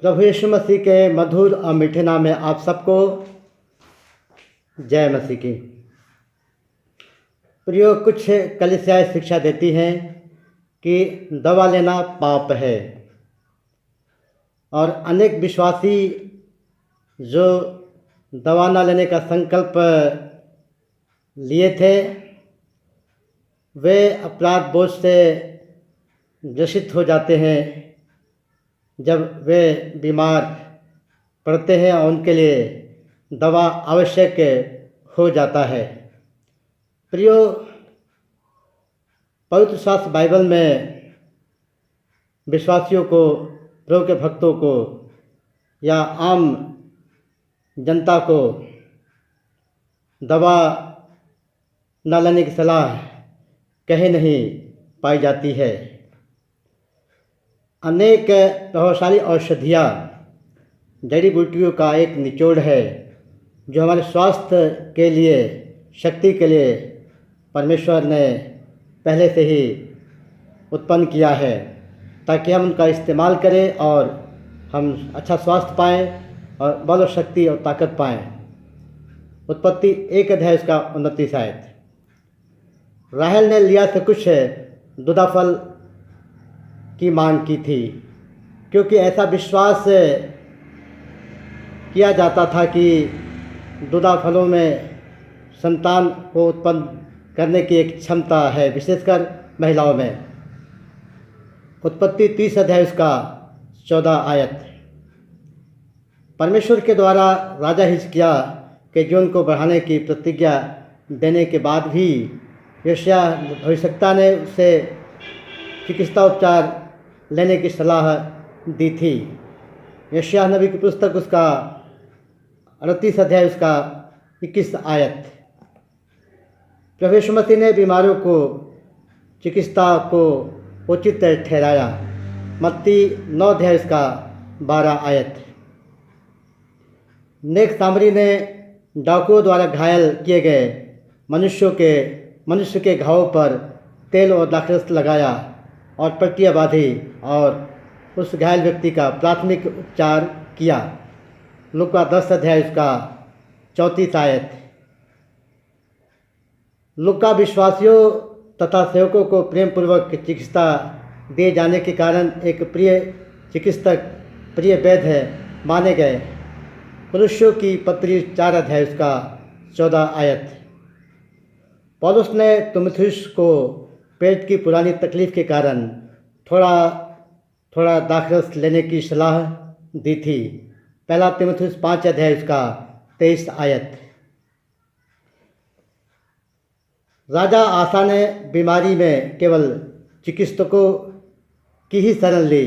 प्रभु यीशु मसीह के मधुर और मीठे नाम में आप सबको जय मसीह की। प्रियो, कुछ कलीसियाएं शिक्षा देती हैं कि दवा लेना पाप है, और अनेक विश्वासी जो दवा न लेने का संकल्प लिए थे वे अपराध बोझ से ग्रसित हो जाते हैं जब वे बीमार पड़ते हैं और उनके लिए दवा आवश्यक हो जाता है। प्रियो, पवित्र शास्त्र बाइबल में विश्वासियों को, प्रभु के भक्तों को या आम जनता को दवा न लेने की सलाह कहीं नहीं पाई जाती है। अनेक प्रभावशाली औषधियाँ जड़ी बूटियों का एक निचोड़ है जो हमारे स्वास्थ्य के लिए, शक्ति के लिए परमेश्वर ने पहले से ही उत्पन्न किया है, ताकि हम उनका इस्तेमाल करें और हम अच्छा स्वास्थ्य पाएँ और बल और शक्ति और ताकत पाएँ। उत्पत्ति 1 अध्याय उसका 29 आयत। राहेल ने लिया से कुछ दुधाफल की मांग की थी, क्योंकि ऐसा विश्वास किया जाता था कि दुधा फलों में संतान को उत्पन्न करने की एक क्षमता है, विशेषकर महिलाओं में। उत्पत्ति 30 अध्याय उसका 14 आयत। परमेश्वर के द्वारा राजा हिजकिय्याह के जीवन को बढ़ाने की प्रतिज्ञा देने के बाद भी यशायाह भविष्यवक्ता ने उसे चिकित्सा उपचार लेने की सलाह दी थी। यशायाह नबी की पुस्तक उसका 38 अध्याय उसका 21 आयत। प्रभु यीशु मसीह ने बीमारों को चिकित्सा को उचित ठहराया। मत्ती 9 अध्याय उसका 12 आयत। नेक सामरी ने डाकुओं द्वारा घायल किए गए मनुष्य के घावों पर तेल और द्राक्षरस लगाया और पट्टियाँ बांधी और उस घायल व्यक्ति का प्राथमिक उपचार किया। लूका 10 अध्याय उसका 34 आयत। लूका विश्वासियों तथा सेवकों को प्रेम पूर्वक चिकित्सा दिए जाने के कारण एक प्रिय चिकित्सक, प्रिय वैद्य माने गए। कुलुस्सियों की पत्री 4 अध्याय उसका 14 आयत। पौलुस ने तीमुथियुस को पेट की पुरानी तकलीफ के कारण थोड़ा द्राक्षरस लेने की सलाह दी थी। पहला तीमुथियुस 5 अध्याय उसका 23 आयत। राजा आसा ने बीमारी में केवल चिकित्सकों की ही शरण ली।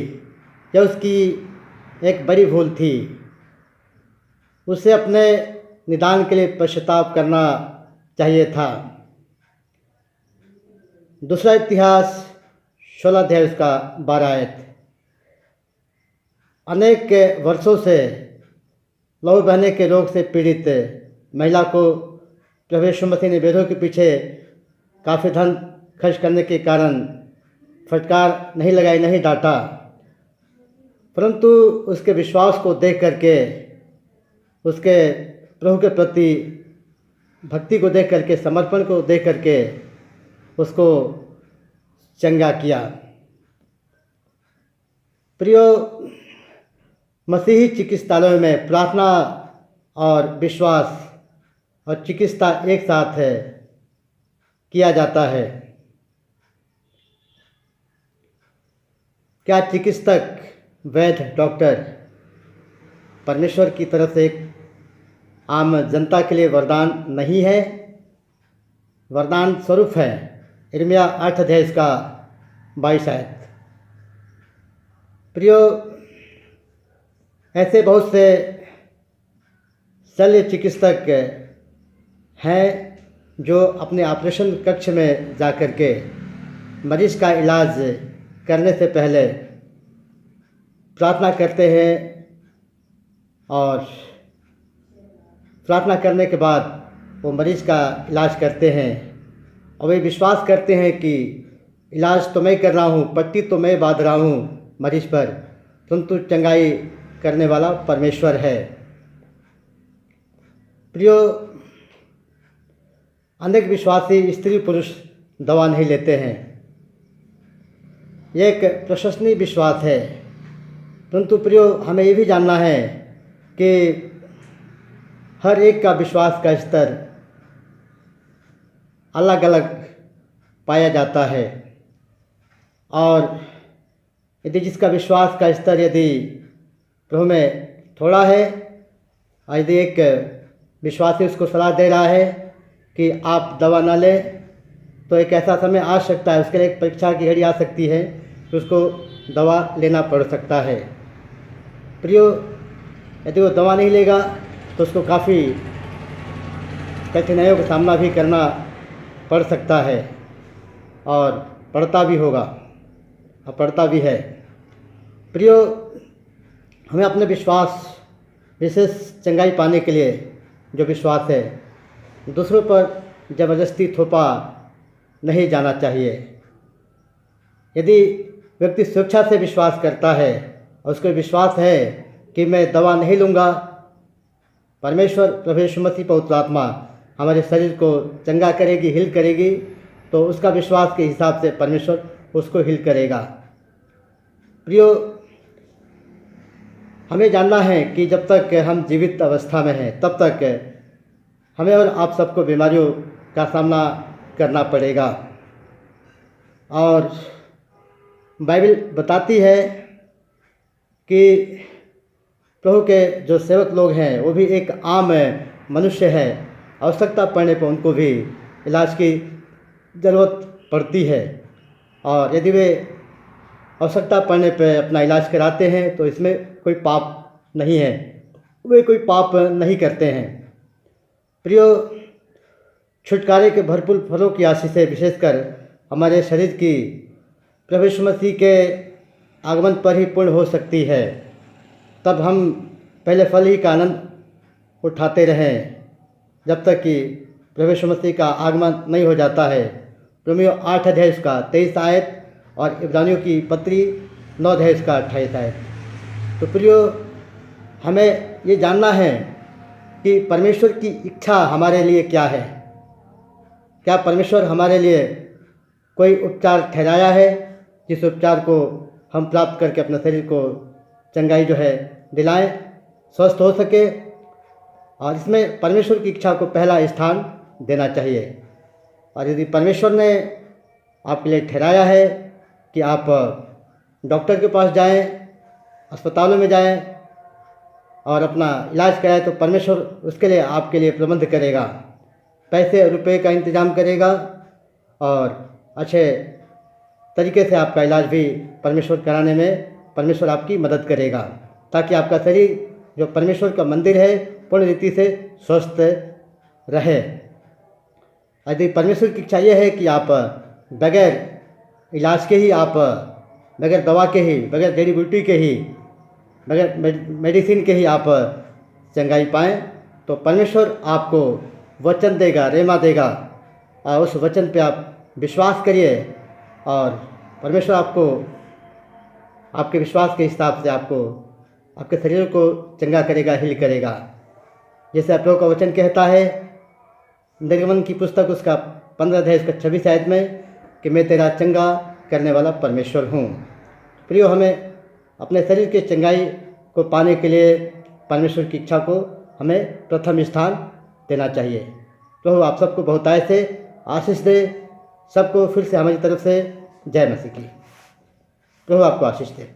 यह उसकी एक बड़ी भूल थी। उसे अपने निदान के लिए पश्चाताप करना चाहिए था। दूसरा इतिहास 16 अध्याय उसका 12 आयत। अनेक वर्षों से लहू बहने के रोग से पीड़ित महिला को प्रभु यीशु मसीह ने वेदों के पीछे काफ़ी धन खर्च करने के कारण फटकार नहीं लगाई, नहीं डांटा, परंतु उसके विश्वास को देख करके, उसके प्रभु के प्रति भक्ति को देख करके, समर्पण को देख करके उसको चंगा किया। प्रियो, मसीही चिकित्सालयों में प्रार्थना और विश्वास और चिकित्सा एक साथ किया जाता है। क्या चिकित्सक, वैद्य, डॉक्टर परमेश्वर की तरफ से एक आम जनता के लिए वरदान नहीं है? वरदान स्वरूप है। यिर्मयाह 8 अध्याय इसका 22 आयत। प्रियो, ऐसे बहुत से शल्य चिकित्सक हैं जो अपने ऑपरेशन कक्ष में जाकर के मरीज का इलाज करने से पहले प्रार्थना करते हैं और प्रार्थना करने के बाद वो मरीज का इलाज करते हैं, और वे विश्वास करते हैं कि इलाज तो मैं कर रहा हूँ, पट्टी तो मैं बांध रहा हूँ मरीज पर, परंतु चंगाई करने वाला परमेश्वर है। प्रियो, अनेक विश्वासी स्त्री पुरुष दवा नहीं लेते हैं। यह एक प्रशंसनीय विश्वास है, परंतु प्रियो हमें ये भी जानना है कि हर एक का विश्वास का स्तर अलग अलग पाया जाता है, और यदि जिसका विश्वास का स्तर यदि प्रभु में थोड़ा है, और यदि एक विश्वासी उसको सलाह दे रहा है कि आप दवा ना लें, तो एक ऐसा समय आ सकता है, उसके लिए एक परीक्षा की घड़ी आ सकती है कि उसको दवा लेना पड़ सकता है। प्रियो, यदि वो दवा नहीं लेगा तो उसको काफ़ी कठिनाइयों का सामना भी करना पड़ सकता है, और पड़ता भी होगा और पड़ता भी है। प्रियो, हमें अपने विश्वास, विशेष चंगाई पाने के लिए जो विश्वास है, दूसरों पर ज़बरदस्ती थोपा नहीं जाना चाहिए। यदि व्यक्ति स्वेच्छा से विश्वास करता है और उसको विश्वास है कि मैं दवा नहीं लूँगा, परमेश्वर प्रभु यीशु मसीह पवित्र आत्मा हमारे शरीर को चंगा करेगी, हील करेगी, तो उसका विश्वास के हिसाब से परमेश्वर उसको हील करेगा। प्रियो, हमें जानना है कि जब तक हम जीवित अवस्था में हैं तब तक हमें और आप सबको बीमारियों का सामना करना पड़ेगा। और बाइबल बताती है कि प्रभु के जो सेवक लोग हैं वो भी एक आम मनुष्य है, आवश्यकता पड़ने पर उनको भी इलाज की ज़रूरत पड़ती है, और यदि वे आवश्यकता पड़ने पर अपना इलाज कराते हैं तो इसमें कोई पाप नहीं है, वे कोई पाप नहीं करते हैं। प्रियो, छुटकारे के भरपूर फलों की आशीष से विशेषकर हमारे शरीर की प्रभु यीशु मसीह के आगमन पर ही पूर्ण हो सकती है। तब हम पहले फल ही का आनंद उठाते रहें जब तक कि प्रभु यीशु मसीह का आगमन नहीं हो जाता है। रोमियो 8 अध्याय उसका 23 आयत और इब्रानियों की पत्री 9 अध्याय उसका 28 आयत। तो प्रियो, हमें ये जानना है कि परमेश्वर की इच्छा हमारे लिए क्या है। क्या परमेश्वर हमारे लिए कोई उपचार ठहराया है जिस उपचार को हम प्राप्त करके अपने शरीर को चंगाई जो है दिलाएं, स्वस्थ हो सके, और इसमें परमेश्वर की इच्छा को पहला स्थान देना चाहिए। और यदि परमेश्वर ने आपके लिए ठहराया है कि आप डॉक्टर के पास जाएं, अस्पतालों में जाएं और अपना इलाज कराएं, तो परमेश्वर उसके लिए आपके लिए प्रबंध करेगा, पैसे रुपए का इंतज़ाम करेगा, और अच्छे तरीके से आपका इलाज भी परमेश्वर कराने में परमेश्वर आपकी मदद करेगा, ताकि आपका शरीर जो परमेश्वर का मंदिर है पूर्ण रीति से स्वस्थ रहे। यदि परमेश्वर की इच्छा यह है कि आप बगैर इलाज के ही, आप बगैर दवा के ही, बगैर जड़ी बूटी के ही, बगैर मेडिसिन के ही आप चंगाई पाएँ, तो परमेश्वर आपको वचन देगा, रेमा देगा, और उस वचन पे आप विश्वास करिए, और परमेश्वर आपको आपके विश्वास के हिसाब से आपको आपके शरीर को चंगा करेगा, हील करेगा। जैसे प्रभु का वचन कहता है निर्गमन की पुस्तक उसका 15 अध्याय उसका 26 आयत में कि मैं तेरा चंगा करने वाला परमेश्वर हूँ। प्रियो, हमें अपने शरीर के चंगाई को पाने के लिए परमेश्वर की इच्छा को हमें प्रथम स्थान देना चाहिए। प्रभु आप सबको बहुतायत से आशीष दे। सबको फिर से हमारी तरफ से जय मसीह की। प्रभु आपको आशीष दे।